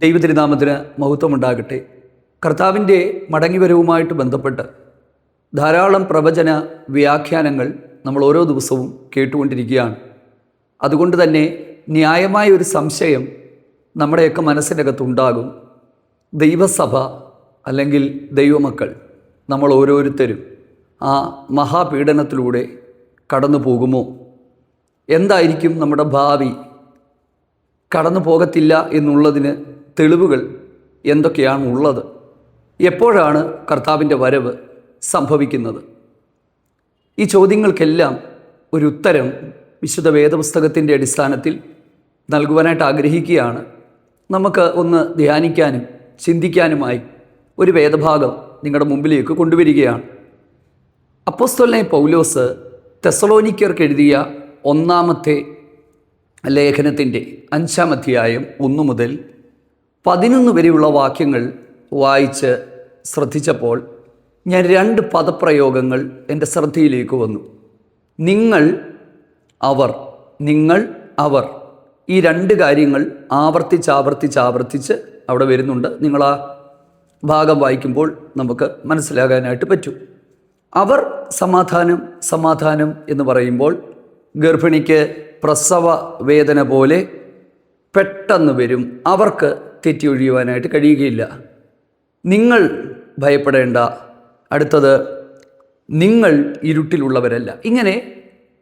ദൈവതിരുനാമത്തിന് മഹത്വമുണ്ടാകട്ടെ. കർത്താവിൻ്റെ മടങ്ങിവരവുമായിട്ട് ബന്ധപ്പെട്ട് ധാരാളം പ്രവചന വ്യാഖ്യാനങ്ങൾ നമ്മൾ ഓരോ ദിവസവും കേട്ടുകൊണ്ടിരിക്കുകയാണ്. അതുകൊണ്ട് തന്നെ ന്യായമായ ഒരു സംശയം നമ്മുടെയൊക്കെ മനസ്സിനകത്തുണ്ടാകും. ദൈവസഭ അല്ലെങ്കിൽ ദൈവമക്കൾ നമ്മൾ ഓരോരുത്തരും ആ മഹാപീഡനത്തിലൂടെ കടന്നു പോകുമോ? എന്തായിരിക്കും നമ്മുടെ ഭാവി? കടന്നു പോകത്തില്ല എന്നുള്ളതിന് തെളിവുകൾ എന്തൊക്കെയാണ് ഉള്ളത്? എപ്പോഴാണ് കർത്താവിൻ്റെ വരവ് സംഭവിക്കുന്നത്? ഈ ചോദ്യങ്ങൾക്കെല്ലാം ഒരു ഉത്തരം വിശുദ്ധ വേദപുസ്തകത്തിൻ്റെ അടിസ്ഥാനത്തിൽ നൽകുവാനായിട്ട് ആഗ്രഹിക്കുകയാണ്. നമുക്ക് ഒന്ന് ധ്യാനിക്കാനും ചിന്തിക്കാനുമായി ഒരു വേദഭാഗം നിങ്ങളുടെ മുമ്പിലേക്ക് കൊണ്ടുവരികയാണ്. അപ്പോസ്തലനായ പൗലോസ് തെസ്സലോനിക്കർക്ക് എഴുതിയ ഒന്നാമത്തെ ലേഖനത്തിൻ്റെ 5-ാം അധ്യായം 1 മുതൽ 11 വരെയുള്ള വാക്യങ്ങൾ വായിച്ച് ശ്രദ്ധിച്ചപ്പോൾ ഞാൻ 2 പദപ്രയോഗങ്ങൾ എൻ്റെ ശ്രദ്ധയിലേക്ക് വന്നു. നിങ്ങൾ, അവർ. നിങ്ങൾ, അവർ. ഈ 2 കാര്യങ്ങൾ ആവർത്തിച്ച് അവിടെ വരുന്നുണ്ട്. നിങ്ങൾ ആ ഭാഗം വായിക്കുമ്പോൾ നമുക്ക് മനസ്സിലാകാനായിട്ട് പറ്റും. അവർ സമാധാനം എന്ന് പറയുമ്പോൾ ഗർഭിണിക്ക് പ്രസവ വേദന പോലെ പെട്ടെന്ന് വരും. അവർക്ക് തെറ്റി ഒഴിയുവാനായിട്ട് കഴിയുകയില്ല. നിങ്ങൾ ഭയപ്പെടേണ്ട. അടുത്തത്, നിങ്ങൾ ഇരുട്ടിലുള്ളവരല്ല. ഇങ്ങനെ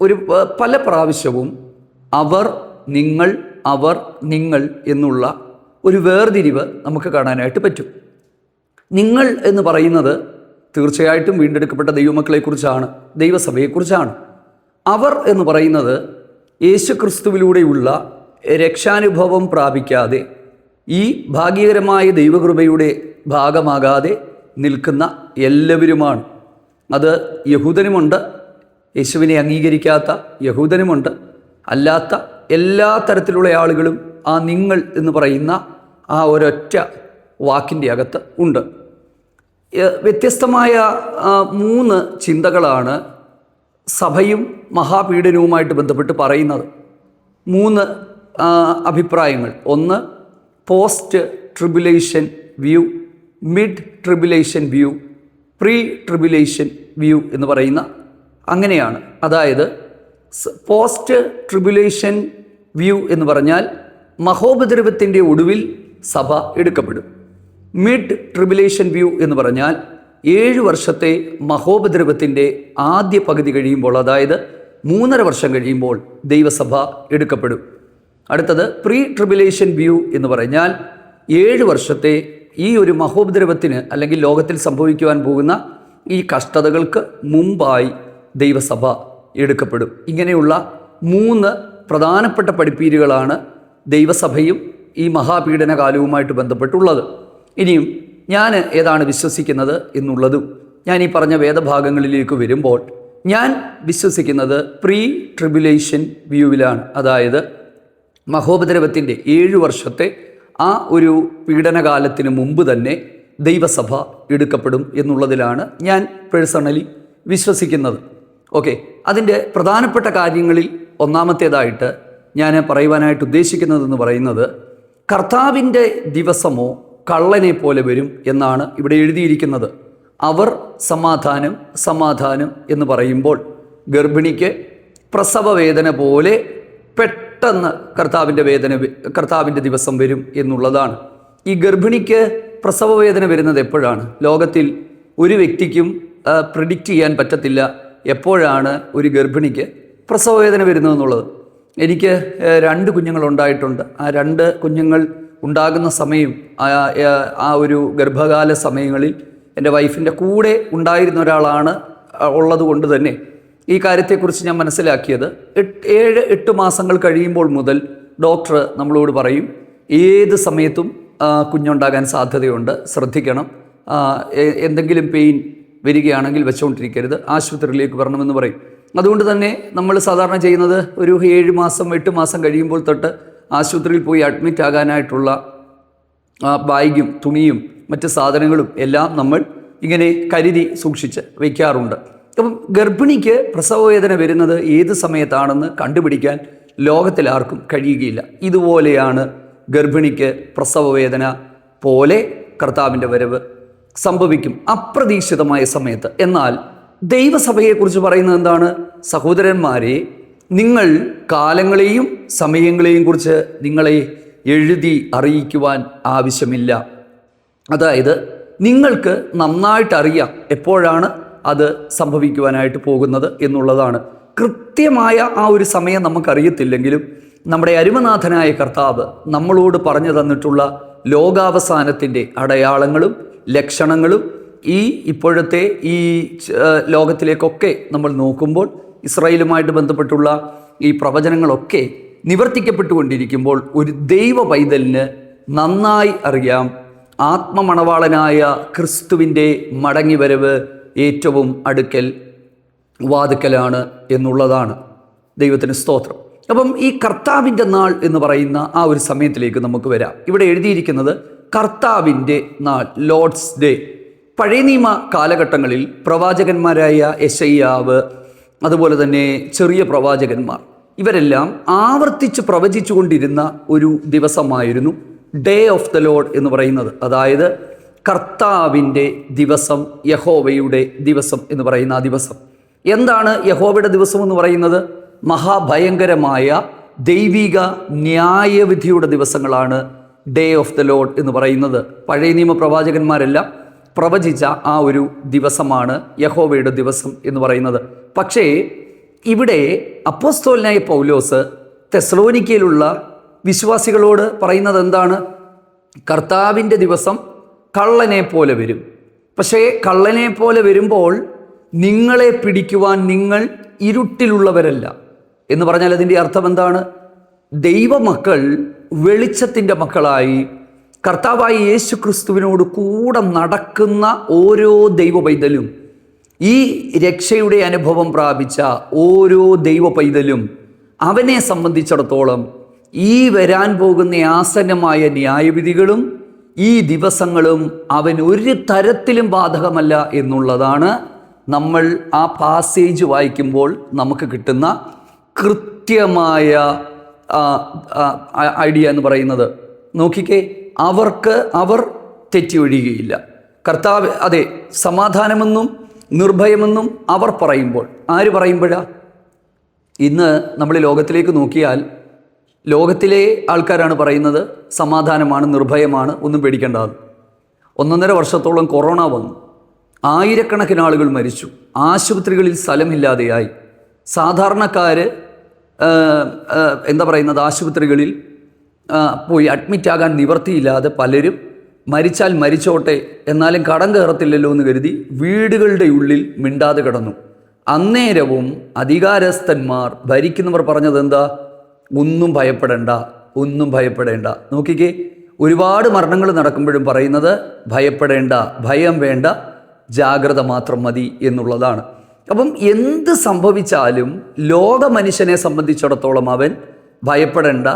ഒരു പല പ്രാവശ്യവും അവർ, നിങ്ങൾ എന്നുള്ള ഒരു വേർതിരിവ് നമുക്ക് കാണാനായിട്ട് പറ്റും. നിങ്ങൾ എന്ന് പറയുന്നത് തീർച്ചയായിട്ടും വീണ്ടെടുക്കപ്പെട്ട ദൈവമക്കളെക്കുറിച്ചാണ്, ദൈവസഭയെക്കുറിച്ചാണ്. അവർ എന്ന് പറയുന്നത് യേശുക്രിസ്തുവിലൂടെയുള്ള രക്ഷാനുഭവം പ്രാപിക്കാതെ ഈ ഭാഗ്യകരമായ ദൈവകൃപയുടെ ഭാഗമാകാതെ നിൽക്കുന്ന എല്ലാവരുമാണ്. അത് യഹൂദനുമുണ്ട്, യേശുവിനെ അംഗീകരിക്കാത്ത യഹൂദനുമുണ്ട്, അല്ലാത്ത എല്ലാ തരത്തിലുള്ള ആളുകളും ആ നിങ്ങൾ എന്ന് പറയുന്ന ആ ഒരൊറ്റ വാക്കിൻ്റെ അകത്ത് ഉണ്ട്. വ്യത്യസ്തമായ 3 ചിന്തകളാണ് സഭയും മഹാപീഡനവുമായിട്ട് ബന്ധപ്പെട്ട് പറയുന്നത്. 3 അഭിപ്രായങ്ങൾ. ഒന്ന്, post tribulation view, mid tribulation view, pre tribulation view എന്ന് പറയുന്ന അങ്ങനെയാണ്. അതായത് പോസ്റ്റ് ട്രിബുലേഷൻ വ്യൂ എന്ന് പറഞ്ഞാൽ മഹോപദ്രവത്തിൻ്റെ ഒടുവിൽ സഭ എടുക്കപ്പെടും. മിഡ് ട്രിബുലേഷൻ വ്യൂ എന്ന് പറഞ്ഞാൽ 7 വർഷത്തെ മഹോപദ്രവത്തിൻ്റെ ആദ്യ പകുതി കഴിയുമ്പോൾ, അതായത് 3.5 വർഷം കഴിയുമ്പോൾ ദൈവസഭ എടുക്കപ്പെടും. അടുത്തത് പ്രീ ട്രിബുലേഷൻ വ്യൂ എന്ന് പറഞ്ഞാൽ 7 വർഷത്തെ ഈ ഒരു മഹോപദ്രവത്തിന് അല്ലെങ്കിൽ ലോകത്തിൽ സംഭവിക്കുവാൻ പോകുന്ന ഈ കഷ്ടതകൾക്ക് മുമ്പായി ദൈവസഭ എടുക്കപ്പെടും. ഇങ്ങനെയുള്ള 3 പ്രധാനപ്പെട്ട പഠിപ്പീരുകളാണ് ദൈവസഭയും ഈ മഹാപീഡന കാലവുമായിട്ട് ബന്ധപ്പെട്ടുള്ളത്. ഇനിയും ഞാൻ ഏതാണ് വിശ്വസിക്കുന്നത് എന്നുള്ളതും ഞാൻ ഈ പറഞ്ഞ വേദഭാഗങ്ങളിലേക്ക് വരുമ്പോൾ ഞാൻ വിശ്വസിക്കുന്നത് പ്രീ ട്രിബുലേഷൻ വ്യൂവിലാണ്. അതായത് മഹോപദ്രവത്തിൻ്റെ 7 വർഷത്തെ ആ ഒരു പീഡനകാലത്തിന് മുമ്പ് തന്നെ ദൈവസഭ എടുക്കപ്പെടും എന്നുള്ളതിലാണ് ഞാൻ പേഴ്സണലി വിശ്വസിക്കുന്നത്. ഓക്കെ, അതിൻ്റെ പ്രധാനപ്പെട്ട കാര്യങ്ങളിൽ ഒന്നാമത്തേതായിട്ട് ഞാൻ പറയുവാനായിട്ട് ഉദ്ദേശിക്കുന്നതെന്ന് പറയുന്നത്, കർത്താവിൻ്റെ ദിവസമോ കള്ളനെ പോലെ വരും എന്നാണ് ഇവിടെ എഴുതിയിരിക്കുന്നത്. അവർ സമാധാനം എന്ന് പറയുമ്പോൾ ഗർഭിണിക്ക് പ്രസവ വേദന പോലെ പെട്ടെന്ന് കർത്താവിൻ്റെ ദിവസം വരും എന്നുള്ളതാണ്. ഈ ഗർഭിണിക്ക് പ്രസവ വേദന വരുന്നത് എപ്പോഴാണ്? ലോകത്തിൽ ഒരു വ്യക്തിക്കും പ്രിഡിക്റ്റ് ചെയ്യാൻ പറ്റത്തില്ല എപ്പോഴാണ് ഒരു ഗർഭിണിക്ക് പ്രസവ വേദന വരുന്നതെന്നുള്ളത്. എനിക്ക് 2 കുഞ്ഞുങ്ങളുണ്ടായിട്ടുണ്ട്. ആ 2 കുഞ്ഞുങ്ങൾ ഉണ്ടാകുന്ന സമയം, ആ ഒരു ഗർഭകാല സമയങ്ങളിൽ എൻ്റെ വൈഫിൻ്റെ കൂടെ ഉണ്ടായിരുന്ന ഒരാളാണ് ഉള്ളതുകൊണ്ട് തന്നെ ഈ കാര്യത്തെക്കുറിച്ച് ഞാൻ മനസ്സിലാക്കിയത് 7-8 മാസങ്ങൾ കഴിയുമ്പോൾ മുതൽ ഡോക്ടർ നമ്മളോട് പറയും, ഏത് സമയത്തും കുഞ്ഞുണ്ടാകാൻ സാധ്യതയുണ്ട്, ശ്രദ്ധിക്കണം, എന്തെങ്കിലും പെയിൻ വരികയാണെങ്കിൽ വെച്ചുകൊണ്ടിരിക്കരുത്, ആശുപത്രിയിലേക്ക് വരണമെന്ന് പറയും. അതുകൊണ്ട് തന്നെ നമ്മൾ സാധാരണ ചെയ്യുന്നത് ഒരു 7 മാസം 8 മാസം കഴിയുമ്പോൾ തൊട്ട് ആശുപത്രിയിൽ പോയി അഡ്മിറ്റ് ആകാനായിട്ടുള്ള ബാഗും തുണിയും മറ്റ് സാധനങ്ങളും എല്ലാം നമ്മൾ ഇങ്ങനെ കരുതി സൂക്ഷിച്ച് വയ്ക്കാറുണ്ട്. അപ്പം ഗർഭിണിക്ക് പ്രസവവേദന വരുന്നത് ഏത് സമയത്താണെന്ന് കണ്ടുപിടിക്കാൻ ലോകത്തിലാർക്കും കഴിയുകയില്ല. ഇതുപോലെയാണ് ഗർഭിണിക്ക് പ്രസവവേദന പോലെ കർത്താവിൻ്റെ വരവ് സംഭവിക്കും അപ്രതീക്ഷിതമായ സമയത്ത്. എന്നാൽ ദൈവസഭയെക്കുറിച്ച് പറയുന്നത് എന്താണ്? സഹോദരന്മാരെ, നിങ്ങൾ കാലങ്ങളെയും സമയങ്ങളെയും കുറിച്ച് നിങ്ങളെ എഴുതി അറിയിക്കുവാൻ ആവശ്യമില്ല. അതായത് നിങ്ങൾക്ക് നന്നായിട്ട് അറിയാം എപ്പോഴാണ് അത് സംഭവിക്കുവാനായിട്ട് പോകുന്നത് എന്നുള്ളതാണ്. കൃത്യമായ ആ ഒരു സമയം നമുക്കറിയത്തില്ലെങ്കിലും നമ്മുടെ അരുമനാഥനായ കർത്താവ് നമ്മളോട് പറഞ്ഞു തന്നിട്ടുള്ള ലോകാവസാനത്തിൻ്റെ അടയാളങ്ങളും ലക്ഷണങ്ങളും ഇപ്പോഴത്തെ ഈ ലോകത്തിലേക്കൊക്കെ നമ്മൾ നോക്കുമ്പോൾ ഇസ്രായേലുമായിട്ട് ബന്ധപ്പെട്ടുള്ള ഈ പ്രവചനങ്ങളൊക്കെ നിവർത്തിക്കപ്പെട്ടുകൊണ്ടിരിക്കുമ്പോൾ ഒരു ദൈവ പൈതലിന് നന്നായി അറിയാം ആത്മമണവാളനായ ക്രിസ്തുവിൻ്റെ മടങ്ങിവരവ് ഏറ്റവും അടുക്കൽ വാതുക്കലാണ് എന്നുള്ളതാണ്. ദൈവത്തിന് സ്തോത്രം. അപ്പം ഈ കർത്താവിൻ്റെ നാൾ എന്ന് പറയുന്ന ആ ഒരു സമയത്തിലേക്ക് നമുക്ക് വരാം. ഇവിടെ എഴുതിയിരിക്കുന്നത് കർത്താവിൻ്റെ നാൾ, ലോർഡ്സ് ഡേ. പഴയ നിയമ കാലഘട്ടങ്ങളിൽ പ്രവാചകന്മാരായ യെശയ്യാവ്, അതുപോലെ തന്നെ ചെറിയ പ്രവാചകന്മാർ, ഇവരെല്ലാം ആവർത്തിച്ച് പ്രവചിച്ചു കൊണ്ടിരുന്ന ഒരു ദിവസമായിരുന്നു ഡേ ഓഫ് ദ ലോർഡ് എന്ന് പറയുന്നത്. അതായത് കർത്താവിൻ്റെ ദിവസം, യഹോവയുടെ ദിവസം എന്ന് പറയുന്ന ആ ദിവസം. എന്താണ് യഹോവയുടെ ദിവസം എന്ന് പറയുന്നത്? മഹാഭയങ്കരമായ ദൈവിക ന്യായവിധിയുടെ ദിവസങ്ങളാണ് ഡേ ഓഫ് ദ ലോർഡ് എന്ന് പറയുന്നത്. പഴയ നിയമ പ്രവാചകന്മാരെല്ലാം പ്രവചിച്ച ആ ഒരു ദിവസമാണ് യഹോവയുടെ ദിവസം എന്ന് പറയുന്നത്. പക്ഷേ ഇവിടെ അപ്പോസ്തലനായ പൗലോസ് തെസ്സലോനിക്കയിലുള്ള വിശ്വാസികളോട് പറയുന്നത് എന്താണ്? കർത്താവിൻ്റെ ദിവസം കള്ളനെ പോലെ വരും. പക്ഷേ കള്ളനെ പോലെ വരുമ്പോൾ നിങ്ങളെ പിടിക്കുവാൻ നിങ്ങൾ ഇരുട്ടിലുള്ളവരല്ല എന്ന് പറഞ്ഞാൽ അതിൻ്റെ അർത്ഥം എന്താണ്? ദൈവമക്കൾ വെളിച്ചത്തിൻ്റെ മക്കളായി കർത്താവായ യേശു ക്രിസ്തുവിനോട് കൂടെ നടക്കുന്ന ഓരോ ദൈവ പൈതലും, ഈ രക്ഷയുടെ അനുഭവം പ്രാപിച്ച ഓരോ ദൈവ പൈതലും അവനെ സംബന്ധിച്ചിടത്തോളം ഈ വരാൻ പോകുന്ന ആസന്നമായ ന്യായവിധികളും ഈ ദിവസങ്ങളും അവൻ ഒരു തരത്തിലും ബാധകമല്ല എന്നുള്ളതാണ് നമ്മൾ ആ പാസേജ് വായിക്കുമ്പോൾ നമുക്ക് കിട്ടുന്ന കൃത്യമായ ഐഡിയ എന്ന് പറയുന്നത്. നോക്കിക്കേ, അവർ തെറ്റി ഒഴിയുകയില്ല. കർത്താവ് അതെ സമാധാനമെന്നും നിർഭയമെന്നും അവർ പറയുമ്പോൾ, ആര് പറയുമ്പോഴാ? ഇന്ന് നമ്മൾ ലോകത്തിലേക്ക് നോക്കിയാൽ ലോകത്തിലെ ആൾക്കാരാണ് പറയുന്നത് സമാധാനമാണ്, നിർഭയമാണ്, ഒന്നും പേടിക്കേണ്ടത്. 1.5 വർഷത്തോളം കൊറോണ വന്നു, ആയിരക്കണക്കിന് ആളുകൾ മരിച്ചു, ആശുപത്രികളിൽ സ്ഥലമില്ലാതെയായി, സാധാരണക്കാർ ആശുപത്രികളിൽ പോയി അഡ്മിറ്റാകാൻ നിവർത്തിയില്ലാതെ പലരും മരിച്ചാൽ മരിച്ചോട്ടെ എന്നാലും കടം കയറത്തില്ലല്ലോ എന്ന് കരുതി വീടുകളുടെ ഉള്ളിൽ മിണ്ടാതെ കിടന്നു. അന്നേരവും അധികാരസ്ഥന്മാർ, ഭരിക്കുന്നവർ പറഞ്ഞത് എന്താ? ഒന്നും ഭയപ്പെടേണ്ട, ഒന്നും ഭയപ്പെടേണ്ട. നോക്കിക്കേ, ഒരുപാട് മരണങ്ങൾ നടക്കുമ്പോഴും പറയുന്നത് ഭയപ്പെടേണ്ട, ഭയം വേണ്ട, ജാഗ്രത മാത്രം മതി എന്നുള്ളതാണ്. അപ്പം എന്ത് സംഭവിച്ചാലും ലോക മനുഷ്യനെ സംബന്ധിച്ചിടത്തോളം അവൻ ഭയപ്പെടേണ്ട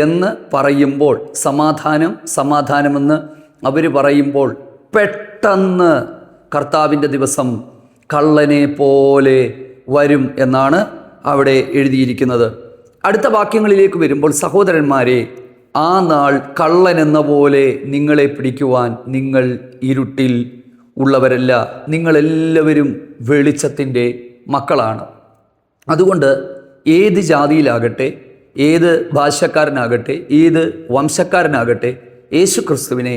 എന്ന് പറയുമ്പോൾ, സമാധാനമെന്ന് അവർ പറയുമ്പോൾ പെട്ടെന്ന് കർത്താവിൻ്റെ ദിവസം കള്ളനെ പോലെ വരും എന്നാണ് അവിടെ എഴുതിയിരിക്കുന്നത്. അടുത്ത വാക്യങ്ങളിലേക്ക് വരുമ്പോൾ, സഹോദരന്മാരെ, ആ നാൾ കള്ളനെന്ന പോലെ നിങ്ങളെ പിടിക്കുവാൻ നിങ്ങൾ ഇരുട്ടിൽ ഉള്ളവരല്ല, നിങ്ങളെല്ലാവരും വെളിച്ചത്തിൻ്റെ മക്കളാണ്. അതുകൊണ്ട് ഏത് ജാതിയിലാകട്ടെ, ഏത് ഭാഷക്കാരനാകട്ടെ, ഏത് വംശക്കാരനാകട്ടെ, യേശു ക്രിസ്തുവിനെ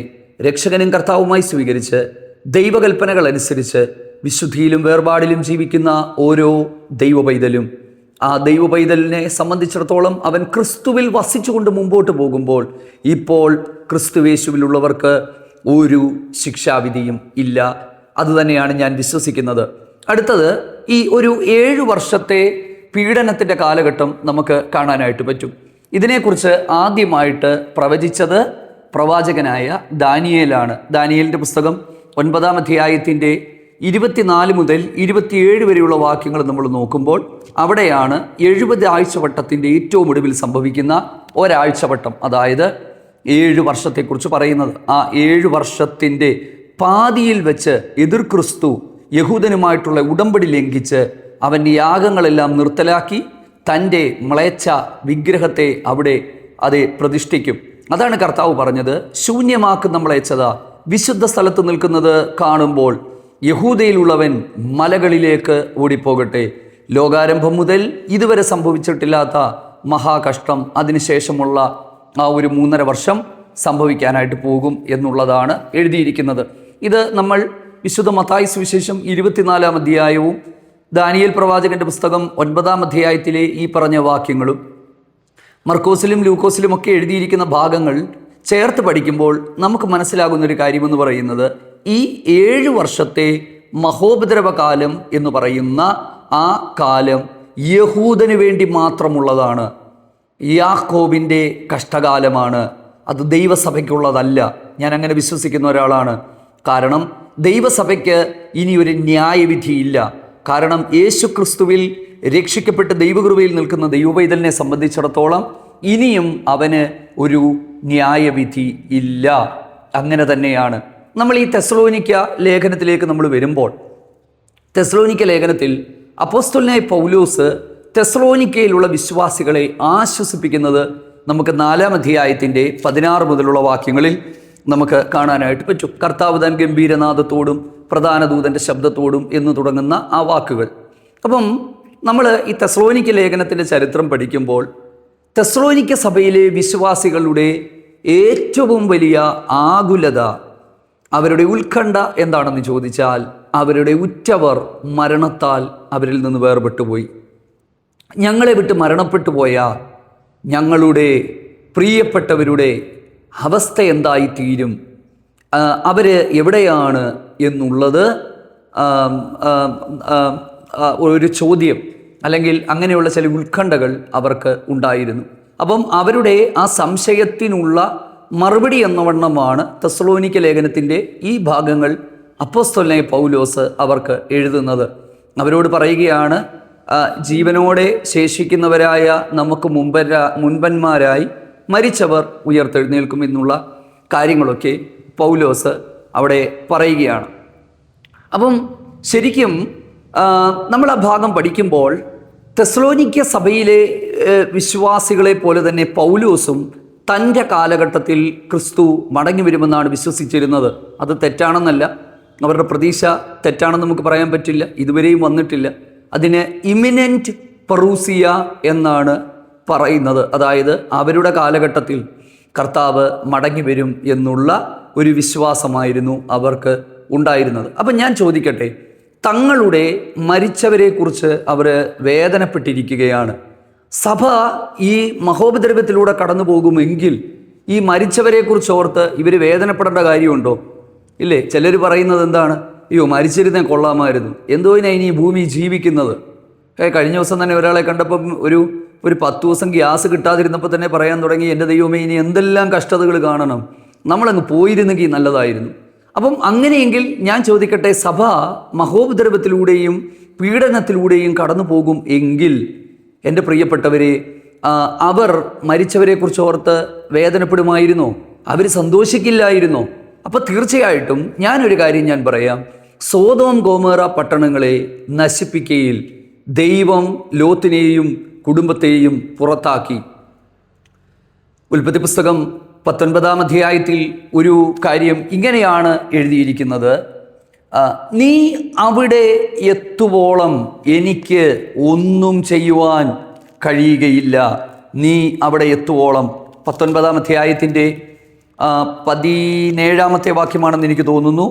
രക്ഷകനും കർത്താവുമായി സ്വീകരിച്ച് ദൈവകൽപ്പനകൾ അനുസരിച്ച് വിശുദ്ധിയിലും വേർപാടിലും ജീവിക്കുന്ന ഓരോ ദൈവ പൈതലും, ആ ദൈവ പൈതലിനെ സംബന്ധിച്ചിടത്തോളം അവൻ ക്രിസ്തുവിൽ വസിച്ചുകൊണ്ട് മുമ്പോട്ട് പോകുമ്പോൾ ഇപ്പോൾ ക്രിസ്തുവേശുവിലുള്ളവർക്ക് ഒരു ശിക്ഷാവിധിയും ഇല്ല. അതുതന്നെയാണ് ഞാൻ വിശ്വസിക്കുന്നത്. അടുത്തത് ഈ ഒരു 7 വർഷത്തെ പീഡനത്തിൻ്റെ കാലഘട്ടം നമുക്ക് കാണാനായിട്ട് പറ്റും. ഇതിനെക്കുറിച്ച് ആദ്യമായിട്ട് പ്രവചിച്ചത് പ്രവാചകനായ ദാനിയേലാണ്. ദാനിയേലിൻ്റെ പുസ്തകം 9-ാം അധ്യായത്തിൻ്റെ 24 മുതൽ 27 വരെയുള്ള വാക്യങ്ങൾ നമ്മൾ നോക്കുമ്പോൾ അവിടെയാണ് 70 ആഴ്ചവട്ടത്തിൻ്റെ ഏറ്റവും ഒടുവിൽ സംഭവിക്കുന്ന ഒരാഴ്ചവട്ടം, അതായത് 7 വർഷത്തെക്കുറിച്ച് പറയുന്നത്. ആ 7 വർഷത്തിൻ്റെ പാതിയിൽ വെച്ച് എതിർ ക്രിസ്തു യഹൂദനുമായിട്ടുള്ള ഉടമ്പടി ലംഘിച്ച് അവൻ്റെ യാഗങ്ങളെല്ലാം നിർത്തലാക്കി തൻ്റെ മ്ലേച്ഛ വിഗ്രഹത്തെ അവിടെ അതെ പ്രതിഷ്ഠിക്കും. അതാണ് കർത്താവ് പറഞ്ഞത്, ശൂന്യമാക്കും നമ്മളയച്ചതാ. വിശുദ്ധ സ്ഥലത്ത് നിൽക്കുന്നത് കാണുമ്പോൾ യഹൂദയിലുള്ളവൻ മലകളിലേക്ക് ഓടിപ്പോകട്ടെ. ലോകാരംഭം മുതൽ ഇതുവരെ സംഭവിച്ചിട്ടില്ലാത്ത മഹാകഷ്ടം അതിനുശേഷമുള്ള ആ ഒരു 3.5 വർഷം സംഭവിക്കാനായിട്ട് പോകും എന്നുള്ളതാണ് എഴുതിയിരിക്കുന്നത്. ഇത് നമ്മൾ വിശുദ്ധ മത്തായി സുവിശേഷം 24-ാം അധ്യായവും ദാനിയേൽ പ്രവാചകന്റെ പുസ്തകം 9-ാം അധ്യായത്തിലെ ഈ പറഞ്ഞ വാക്യങ്ങളും മർക്കോസിലും ലൂക്കോസിലും ഒക്കെ എഴുതിയിരിക്കുന്ന ഭാഗങ്ങൾ ചേർത്ത് പഠിക്കുമ്പോൾ നമുക്ക് മനസ്സിലാകുന്നൊരു കാര്യമെന്ന് പറയുന്നത്, ഈ 7 വർഷത്തെ മഹോപദ്രവകാലം എന്ന് പറയുന്ന ആ കാലം യഹൂദന് വേണ്ടി മാത്രമുള്ളതാണ്. യാക്കോബിൻ്റെ കഷ്ടകാലമാണ്. അത് ദൈവസഭയ്ക്കുള്ളതല്ല. ഞാൻ അങ്ങനെ വിശ്വസിക്കുന്ന ഒരാളാണ്. കാരണം ദൈവസഭയ്ക്ക് ഇനിയൊരു ന്യായവിധിയില്ല. കാരണം യേശു ക്രിസ്തുവിൽ രക്ഷിക്കപ്പെട്ട് ദൈവകൃപയിൽ നിൽക്കുന്ന ദൈവപൈതലിനെ സംബന്ധിച്ചിടത്തോളം ഇനിയും അവന് ഒരു ന്യായവിധി ഇല്ല. അങ്ങനെ തന്നെയാണ്. നമ്മൾ ഈ തെസ്സലോനിക്ക ലേഖനത്തിലേക്ക് നമ്മൾ വരുമ്പോൾ, തെസ്സലോനിക്ക ലേഖനത്തിൽ അപ്പോസ്തലനായ പൗലോസ് തെസ്സലോനിക്കയിലുള്ള വിശ്വാസികളെ ആശ്വസിപ്പിക്കുന്നത് നമുക്ക് 4-ാം അധ്യായത്തിൻ്റെ 16 മുതലുള്ള വാക്യങ്ങളിൽ നമുക്ക് കാണാനായിട്ട് പറ്റും. കർത്താവ് താൻ ഗംഭീരനാദത്തോടും പ്രധാന ദൂതൻ്റെ ശബ്ദത്തോടും എന്ന് തുടങ്ങുന്ന ആ വാക്കുകൾ. അപ്പം നമ്മൾ ഈ തെസ്സലോനിക്ക ലേഖനത്തിൻ്റെ ചരിത്രം പഠിക്കുമ്പോൾ തെസ്സലോനിക്ക സഭയിലെ വിശ്വാസികളുടെ ഏറ്റവും വലിയ ആകുലത, അവരുടെ ഉത്കണ്ഠ എന്താണെന്ന് ചോദിച്ചാൽ, അവരുടെ ഉറ്റവർ മരണത്താൽ അവരിൽ നിന്ന് വേർപെട്ടുപോയി. ഞങ്ങളെ വിട്ട് മരണപ്പെട്ടു പോയ ഞങ്ങളുടെ പ്രിയപ്പെട്ടവരുടെ അവസ്ഥ എന്തായിത്തീരും, അവർ എവിടെയാണ് എന്നുള്ളത് ഒരു ചോദ്യം, അല്ലെങ്കിൽ അങ്ങനെയുള്ള ചില ഉത്കണ്ഠകൾ അവർക്ക് ഉണ്ടായിരുന്നു. അപ്പം അവരുടെ ആ സംശയത്തിനുള്ള മറുപടി എന്നവണ്ണമാണ് തെസ്സലോനിക്ക ലേഖനത്തിൻ്റെ ഈ ഭാഗങ്ങൾ അപ്പോസ്തലനായ പൗലോസ് അവർക്ക് എഴുതുന്നത്. അവരോട് പറയുകയാണ്, ജീവനോടെ ശേഷിക്കുന്നവരായ നമുക്ക് മുൻപന്മാരായി മരിച്ചവർ ഉയർത്തെഴുന്നേൽക്കും എന്നുള്ള കാര്യങ്ങളൊക്കെ പൗലോസ് അവിടെ പറയുകയാണ്. അപ്പം ശരിക്കും നമ്മൾ ആ ഭാഗം പഠിക്കുമ്പോൾ തെസ്സലോനിക്ക സഭയിലെ വിശ്വാസികളെ പോലെ തന്നെ പൗലോസും തൻ്റെ കാലഘട്ടത്തിൽ ക്രിസ്തു മടങ്ങി വരുമെന്നാണ് വിശ്വസിച്ചിരുന്നത്. അത് തെറ്റാണെന്നല്ല, അവരുടെ പ്രതീക്ഷ തെറ്റാണെന്ന് നമുക്ക് പറയാൻ പറ്റില്ല, ഇതുവരെയും വന്നിട്ടില്ല. അതിന് ഇമിനൻറ്റ് പെറൂസിയ എന്നാണ് പറയുന്നത്. അതായത് അവരുടെ കാലഘട്ടത്തിൽ കർത്താവ് മടങ്ങി വരും എന്നുള്ള ഒരു വിശ്വാസമായിരുന്നു അവർക്ക് ഉണ്ടായിരുന്നത്. അപ്പം ഞാൻ ചോദിക്കട്ടെ, തങ്ങളുടെ മരിച്ചവരെക്കുറിച്ച് അവർ വേദനപ്പെട്ടിരിക്കുകയാണ്. സഭ ഈ മഹോപദ്രവത്തിലൂടെ കടന്നു പോകുമെങ്കിൽ ഈ മരിച്ചവരെക്കുറിച്ച് ഓർത്ത് ഇവർ വേദനപ്പെടേണ്ട കാര്യമുണ്ടോ? ഇല്ലേ? ചിലർ പറയുന്നത് എന്താണ്, അയ്യോ മരിച്ചിരുന്നേ കൊള്ളാമായിരുന്നു, എന്തോ ഇനി ഈ ഭൂമി ജീവിക്കുന്നത്. കഴിഞ്ഞ ദിവസം തന്നെ ഒരാളെ കണ്ടപ്പം ഒരു 10 ദിവസം ഗ്യാസ് കിട്ടാതിരുന്നപ്പോൾ തന്നെ പറയാൻ തുടങ്ങി, എൻ്റെ ദൈവമേ ഇനി എന്തെല്ലാം കഷ്ടതകൾ കാണണം, നമ്മളങ്ങ് പോയിരുന്നെങ്കിൽ നല്ലതായിരുന്നു. അപ്പം അങ്ങനെയെങ്കിൽ ഞാൻ ചോദിക്കട്ടെ, സഭ മഹോപദ്രവത്തിലൂടെയും പീഡനത്തിലൂടെയും കടന്നു പോകും എങ്കിൽ എൻ്റെ പ്രിയപ്പെട്ടവരെ, അവർ മരിച്ചവരെക്കുറിച്ച് ഓർത്ത് വേദനപ്പെടുമായിരുന്നോ? അവർ സന്തോഷിക്കില്ലായിരുന്നോ? അപ്പോൾ തീർച്ചയായിട്ടും ഞാനൊരു കാര്യം ഞാൻ പറയാം, സോദോം ഗോമോറ പട്ടണങ്ങളെ നശിപ്പിക്കയിൽ ദൈവം ലോത്തിനെയും കുടുംബത്തെയും പുറത്താക്കി. ഉൽപ്പത്തി പുസ്തകം 19-ാം അധ്യായത്തിൽ ഒരു കാര്യം ഇങ്ങനെയാണ് എഴുതിയിരിക്കുന്നത്, നീ അവിടെ എത്തുവോളം എനിക്ക് ഒന്നും ചെയ്യുവാൻ കഴിയുകയില്ല. നീ അവിടെ എത്തുവോളം. 19-ാം അധ്യായത്തിൻ്റെ 17-ാമത്തെ വാക്യമാണെന്ന് എനിക്ക് തോന്നുന്നു.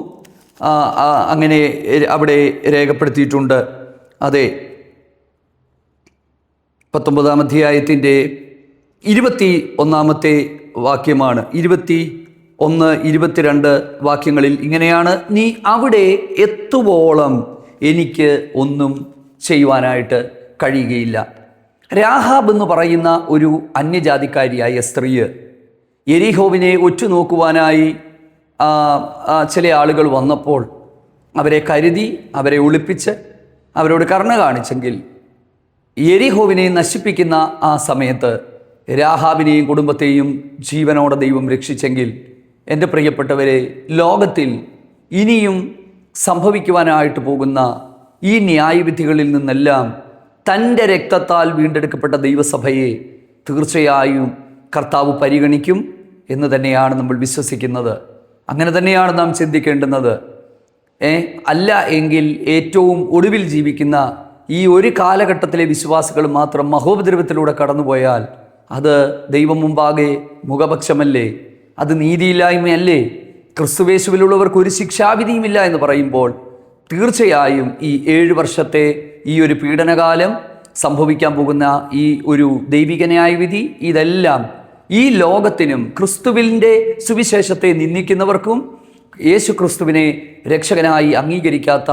അങ്ങനെ അവിടെ രേഖപ്പെടുത്തിയിട്ടുണ്ട്. അതെ, 19-ാം അധ്യായത്തിൻ്റെ 21-ാമത്തെ വാക്യമാണ്. 21, 22 വാക്യങ്ങളിൽ ഇങ്ങനെയാണ്, നീ അവിടെ എത്തുവോളം എനിക്ക് ഒന്നും ചെയ്യുവാനായിട്ട് കഴിയുകയില്ല. രാഹാബ് എന്ന് പറയുന്ന ഒരു അന്യജാതിക്കാരിയായ സ്ത്രീ യെരിഹോവിനെ ഒറ്റുനോക്കുവാനായി ചില ആളുകൾ വന്നപ്പോൾ അവരെ കരുതി, അവരെ ഒളിപ്പിച്ച് അവരോട് കരുണ കാണിച്ചെങ്കിൽ, യെരിഹോവിനെ നശിപ്പിക്കുന്ന ആ സമയത്ത് രാഹാബിനെയും കുടുംബത്തെയും ജീവനോടെ ദൈവം രക്ഷിച്ചെങ്കിൽ, എൻ്റെ പ്രിയപ്പെട്ടവരെ, ലോകത്തിൽ ഇനിയും സംഭവിക്കുവാനായിട്ട് പോകുന്ന ഈ ന്യായവിധികളിൽ നിന്നെല്ലാം തൻ്റെ രക്തത്താൽ വീണ്ടെടുക്കപ്പെട്ട ദൈവസഭയെ തീർച്ചയായും കർത്താവ് പരിഗണിക്കും എന്ന് തന്നെയാണ് നമ്മൾ വിശ്വസിക്കുന്നത്. അങ്ങനെ തന്നെയാണ് നാം ചിന്തിക്കേണ്ടുന്നത്. അല്ല എങ്കിൽ ഏറ്റവും ഒടുവിൽ ജീവിക്കുന്ന ഈ ഒരു കാലഘട്ടത്തിലെ വിശ്വാസികൾ മാത്രം മഹോപദ്രവത്തിലൂടെ കടന്നുപോയാൽ അത് ദൈവം മുമ്പാകെ മുഖപക്ഷമല്ലേ? അത് നീതിയില്ലായ്മയല്ലേ? ക്രിസ്തുവേശുവിലുള്ളവർക്ക് ഒരു ശിക്ഷാവിധിയുമില്ല എന്ന് പറയുമ്പോൾ തീർച്ചയായും ഈ 7 വർഷത്തെ ഈ ഒരു പീഡനകാലം, സംഭവിക്കാൻ പോകുന്ന ഈ ഒരു ദൈവിക ന്യായവിധി, ഇതെല്ലാം ഈ ലോകത്തിനും ക്രിസ്തുവിൻ്റെ സുവിശേഷത്തെ നിന്ദിക്കുന്നവർക്കും യേശു ക്രിസ്തുവിനെ രക്ഷകനായി അംഗീകരിക്കാത്ത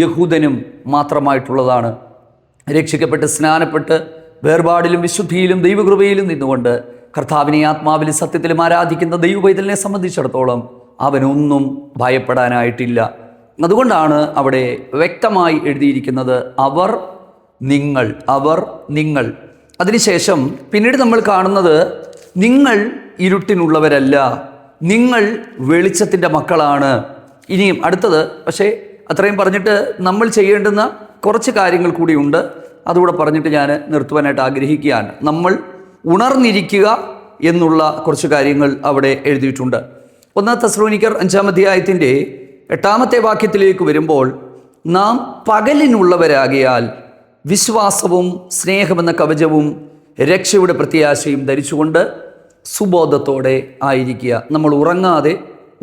യഹൂദനും മാത്രമായിട്ടുള്ളതാണ്. രക്ഷിക്കപ്പെട്ട് സ്നാനപ്പെട്ട് വേർപാടിലും വിശുദ്ധിയിലും ദൈവകൃപയിലും നിന്നുകൊണ്ട് കർത്താവിനെ ആത്മാവിലും സത്യത്തിലും ആരാധിക്കുന്ന ദൈവപൈതലിനെ സംബന്ധിച്ചിടത്തോളം അവനൊന്നും ഭയപ്പെടാനായിട്ടില്ല. അതുകൊണ്ടാണ് അവിടെ വ്യക്തമായി എഴുതിയിരിക്കുന്നത് അവർ, നിങ്ങൾ, അവർ, നിങ്ങൾ. അതിനുശേഷം പിന്നീട് നമ്മൾ കാണുന്നത് നിങ്ങൾ ഇരുട്ടിനുള്ളവരല്ല, നിങ്ങൾ വെളിച്ചത്തിൻ്റെ മക്കളാണ്. ഇനിയും അടുത്തത്, പക്ഷേ അത്രയും പറഞ്ഞിട്ട് നമ്മൾ ചെയ്യേണ്ടുന്ന കുറച്ച് കാര്യങ്ങൾ കൂടിയുണ്ട്. അതുകൂടെ പറഞ്ഞിട്ട് ഞാൻ നിർത്തുവാനായിട്ട് ആഗ്രഹിക്കുകയാണ്. നമ്മൾ ഉണർന്നിരിക്കുക എന്നുള്ള കുറച്ച് കാര്യങ്ങൾ അവിടെ എഴുതിയിട്ടുണ്ട്. 1 തെസ്സലോനിക്കർ 5-ാം അധ്യായത്തിൻ്റെ 8-ാമത്തെ വാക്യത്തിലേക്ക് വരുമ്പോൾ, നാം പകലിനുള്ളവരാകിയാൽ വിശ്വാസവും സ്നേഹമെന്ന കവചവും രക്ഷയുടെ പ്രത്യാശയും ധരിച്ചുകൊണ്ട് സുബോധത്തോടെ ആയിരിക്കുക. നമ്മൾ ഉറങ്ങാതെ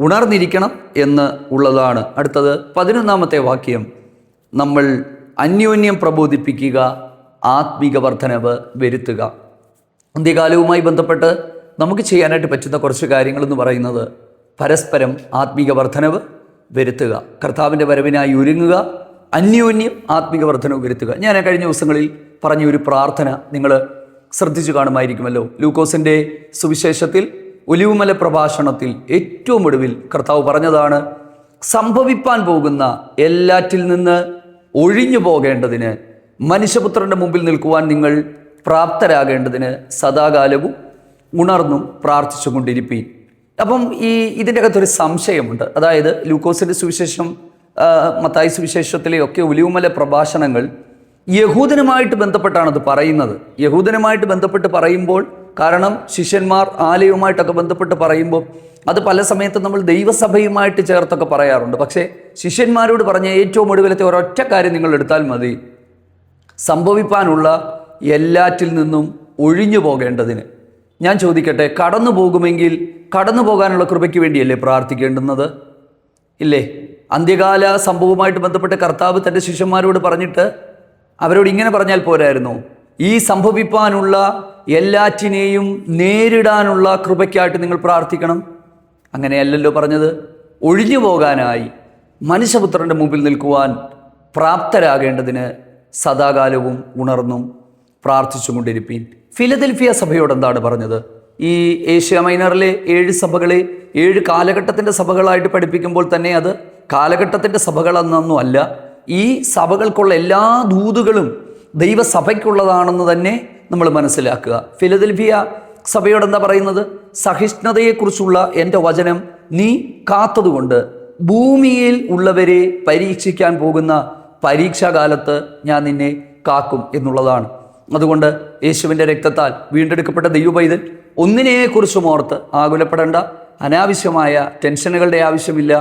ഉണർന്നിരിക്കണം എന്ന് ഉള്ളതാണ്. അടുത്തത് 11-ാമത്തെ വാക്യം, നമ്മൾ അന്യോന്യം പ്രബോധിപ്പിക്കുക, ആത്മീക വർധനവ് വരുത്തുക. അന്ത്യകാലവുമായി ബന്ധപ്പെട്ട് നമുക്ക് ചെയ്യാനായിട്ട് പറ്റുന്ന കുറച്ച് കാര്യങ്ങളെന്ന് പറയുന്നത് പരസ്പരം ആത്മീക വർധനവ് വരുത്തുക, കർത്താവിൻ്റെ വരവിനായി ഒരുങ്ങുക, അന്യോന്യം ആത്മീക വർധനവ് വരുത്തുക. ഞാൻ കഴിഞ്ഞ ദിവസങ്ങളിൽ പറഞ്ഞ ഒരു പ്രാർത്ഥന നിങ്ങൾ ശ്രദ്ധിച്ചു കാണുമായിരിക്കുമല്ലോ. ലൂക്കോസിൻ്റെ സുവിശേഷത്തിൽ ഒലിവുമല പ്രഭാഷണത്തിൽ ഏറ്റവും ഒടുവിൽ കർത്താവ് പറഞ്ഞതാണ്, സംഭവിപ്പാൻ പോകുന്ന എല്ലാറ്റിൽ നിന്ന് ഒഴിഞ്ഞു പോകേണ്ടതിന്, മനുഷ്യപുത്രൻ്റെ മുമ്പിൽ നിൽക്കുവാൻ നിങ്ങൾ പ്രാപ്തരാകേണ്ടതിന് സദാകാലവും ഉണർന്നും പ്രാർത്ഥിച്ചു കൊണ്ടിരിപ്പീൻ. അപ്പം ഇതിൻ്റെ അകത്തൊരു സംശയമുണ്ട്. അതായത് ലൂക്കോസിൻ്റെ സുവിശേഷം, മത്തായി സുവിശേഷത്തിലെയൊക്കെ ഒലിവുമല പ്രഭാഷണങ്ങൾ യഹൂദനുമായിട്ട് ബന്ധപ്പെട്ടാണത് പറയുന്നത്. യഹൂദനുമായിട്ട് ബന്ധപ്പെട്ട് പറയുമ്പോൾ, കാരണം ശിഷ്യന്മാർ ആലയവുമായിട്ടൊക്കെ ബന്ധപ്പെട്ട് പറയുമ്പോൾ അത് പല സമയത്തും നമ്മൾ ദൈവസഭയുമായിട്ട് ചേർത്തൊക്കെ പറയാറുണ്ട്. പക്ഷേ ശിഷ്യന്മാരോട് പറഞ്ഞ ഏറ്റവും ഒടുവിലത്തെ ഒരൊറ്റ കാര്യം നിങ്ങൾ എടുത്താൽ മതി, സംഭവിപ്പാനുള്ള എല്ലാറ്റിൽ നിന്നും ഒഴിഞ്ഞു പോകേണ്ടതിന്. ഞാൻ ചോദിക്കട്ടെ, കടന്നു പോകുമെങ്കിൽ കടന്നു പോകാനുള്ള കൃപയ്ക്ക് വേണ്ടിയല്ലേ പ്രാർത്ഥിക്കേണ്ടുന്നത്? ഇല്ലേ? അന്ത്യകാല സംഭവവുമായിട്ട് ബന്ധപ്പെട്ട് കർത്താവ് തൻ്റെ ശിഷ്യന്മാരോട് പറഞ്ഞിട്ട് അവരോട് ഇങ്ങനെ പറഞ്ഞാൽ പോരായിരുന്നു, ഈ സംഭവിപ്പാനുള്ള എല്ലാറ്റിനെയും നേരിടാനുള്ള കൃപയ്ക്കായിട്ട് നിങ്ങൾ പ്രാർത്ഥിക്കണം? അങ്ങനെയല്ലല്ലോ പറഞ്ഞത്. ഒഴിഞ്ഞു പോകാനായി മനുഷ്യപുത്രൻ്റെ മുമ്പിൽ നിൽക്കുവാൻ പ്രാപ്തരാകേണ്ടതിന് സദാകാലവും ഉണർന്നും പ്രാർത്ഥിച്ചു കൊണ്ടിരിപ്പീൻ. ഫിലദൽഫിയ സഭയോട് എന്താണ് പറഞ്ഞത്? ഈ ഏഷ്യ മൈനറിലെ 7 സഭകളെ 7 കാലഘട്ടത്തിൻ്റെ സഭകളായിട്ട് പഠിപ്പിക്കുമ്പോൾ തന്നെ അത് കാലഘട്ടത്തിൻ്റെ സഭകളെന്നൊന്നും അല്ല. ഈ സഭകൾക്കുള്ള എല്ലാ ദൂതുകളും ദൈവസഭയ്ക്കുള്ളതാണെന്ന് തന്നെ നമ്മൾ മനസ്സിലാക്കുക. ഫിലദൽഫിയ സഭയോട് എന്താ പറയുന്നത്? സഹിഷ്ണുതയെക്കുറിച്ചുള്ള എൻ്റെ വചനം നീ കാത്തതുകൊണ്ട് ഭൂമിയിൽ ഉള്ളവരെ പരീക്ഷിക്കാൻ പോകുന്ന പരീക്ഷാകാലത്ത് ഞാൻ നിന്നെ കാക്കും എന്നുള്ളതാണ്. അതുകൊണ്ട് യേശുവിൻ്റെ രക്തത്താൽ വീണ്ടെടുക്കപ്പെട്ട ദൈവപൈതൽ ഒന്നിനെക്കുറിച്ചും ഓർത്ത് ആകുലപ്പെടേണ്ട, അനാവശ്യമായ ടെൻഷനുകളുടെ ആവശ്യമില്ല,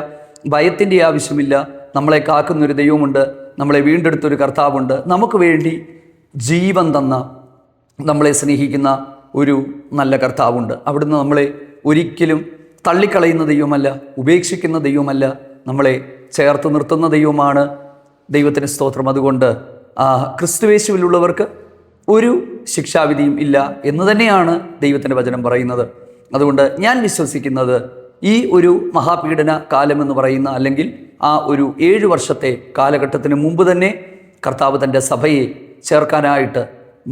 ഭയത്തിൻ്റെ ആവശ്യമില്ല. നമ്മളെ കാക്കുന്നൊരു ദൈവമുണ്ട്, നമ്മളെ വീണ്ടെടുത്തൊരു കർത്താവുണ്ട്, നമുക്ക് വേണ്ടി ജീവൻ തന്ന, നമ്മളെ സ്നേഹിക്കുന്ന ഒരു നല്ല കർത്താവുണ്ട്. അവിടുന്ന് നമ്മളെ ഒരിക്കലും തള്ളിക്കളയുന്ന ദൈവമല്ല, ഉപേക്ഷിക്കുന്ന ദൈവമല്ല, നമ്മളെ ചേർത്ത് നിർത്തുന്ന ദൈവമാണ്. ദൈവത്തിന് സ്തോത്രം. അതുകൊണ്ട് ക്രിസ്തുവേശുവിലുള്ളവർക്ക് ഒരു ശിക്ഷാവിധിയും ഇല്ല എന്ന് തന്നെയാണ് ദൈവത്തിൻ്റെ വചനം പറയുന്നത്. അതുകൊണ്ട് ഞാൻ വിശ്വസിക്കുന്നത് ഈ ഒരു മഹാപീഡന കാലമെന്ന് പറയുന്ന, അല്ലെങ്കിൽ ആ ഒരു 7 വർഷത്തെ കാലഘട്ടത്തിന് മുമ്പ് തന്നെ കർത്താവ് തൻ്റെ സഭയെ ചേർക്കാനായിട്ട്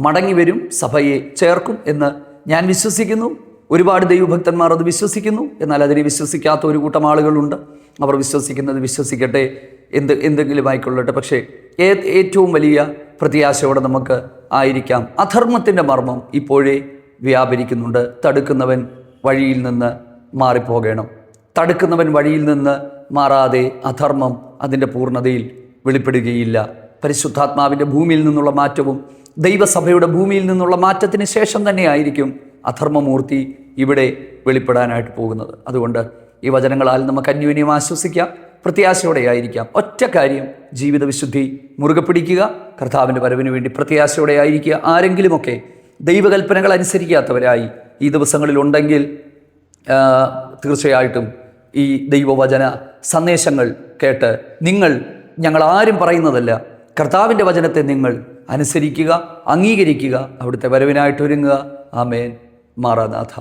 മടങ്ങി വരും, സഭയെ ചേർക്കും എന്ന് ഞാൻ വിശ്വസിക്കുന്നു. ഒരുപാട് ദൈവഭക്തന്മാർ അത് വിശ്വസിക്കുന്നു. എന്നാൽ അതിനെ വിശ്വസിക്കാത്ത ഒരു കൂട്ടം ആളുകളുണ്ട്. അവർ വിശ്വസിക്കുന്നത് വിശ്വസിക്കട്ടെ, എന്തെങ്കിലും ആയിക്കൊള്ളട്ടെ. പക്ഷേ ഏറ്റവും വലിയ പ്രത്യാശയോടെ നമുക്ക് ആയിരിക്കാം. അധർമ്മത്തിൻ്റെ മർമ്മം ഇപ്പോഴേ വ്യാപരിക്കുന്നുണ്ട്. തടുക്കുന്നവൻ വഴിയിൽ നിന്ന് മാറിപ്പോകണം. തടുക്കുന്നവൻ വഴിയിൽ നിന്ന് മാറാതെ അധർമ്മം അതിൻ്റെ പൂർണ്ണതയിൽ വെളിപ്പെടുകയില്ല. പരിശുദ്ധാത്മാവിൻ്റെ ഭൂമിയിൽ നിന്നുള്ള മാറ്റവും ദൈവസഭയുടെ ഭൂമിയിൽ നിന്നുള്ള മാറ്റത്തിന് ശേഷം തന്നെ ആയിരിക്കും അധർമ്മമൂർത്തി ഇവിടെ വെളിപ്പെടാനായിട്ട് പോകുന്നത്. അതുകൊണ്ട് ഈ വചനങ്ങളാൽ നമുക്ക് അന്യോന്യം ആശ്വസിക്കാം, പ്രത്യാശയോടെ ആയിരിക്കാം. ഒറ്റ കാര്യം, ജീവിത വിശുദ്ധി മുറുകെ പിടിക്കുക, കർത്താവിൻ്റെ വരവിന് വേണ്ടി പ്രത്യാശയോടെ ആയിരിക്കുക. ആരെങ്കിലുമൊക്കെ ദൈവകൽപ്പനകൾ അനുസരിക്കാത്തവരായി ഈ ദിവസങ്ങളിൽ ഉണ്ടെങ്കിൽ തീർച്ചയായിട്ടും ഈ ദൈവവചന സന്ദേശങ്ങൾ കേട്ട് ഞങ്ങൾ ആരും പറയുന്നതല്ല, കർത്താവിൻ്റെ വചനത്തെ നിങ്ങൾ അനുസരിക്കുക, അംഗീകരിക്കുക, അവിടുത്തെ വരവിനായിട്ട് ഒരുങ്ങുക. ആമേൻ. മാറാനാഥ.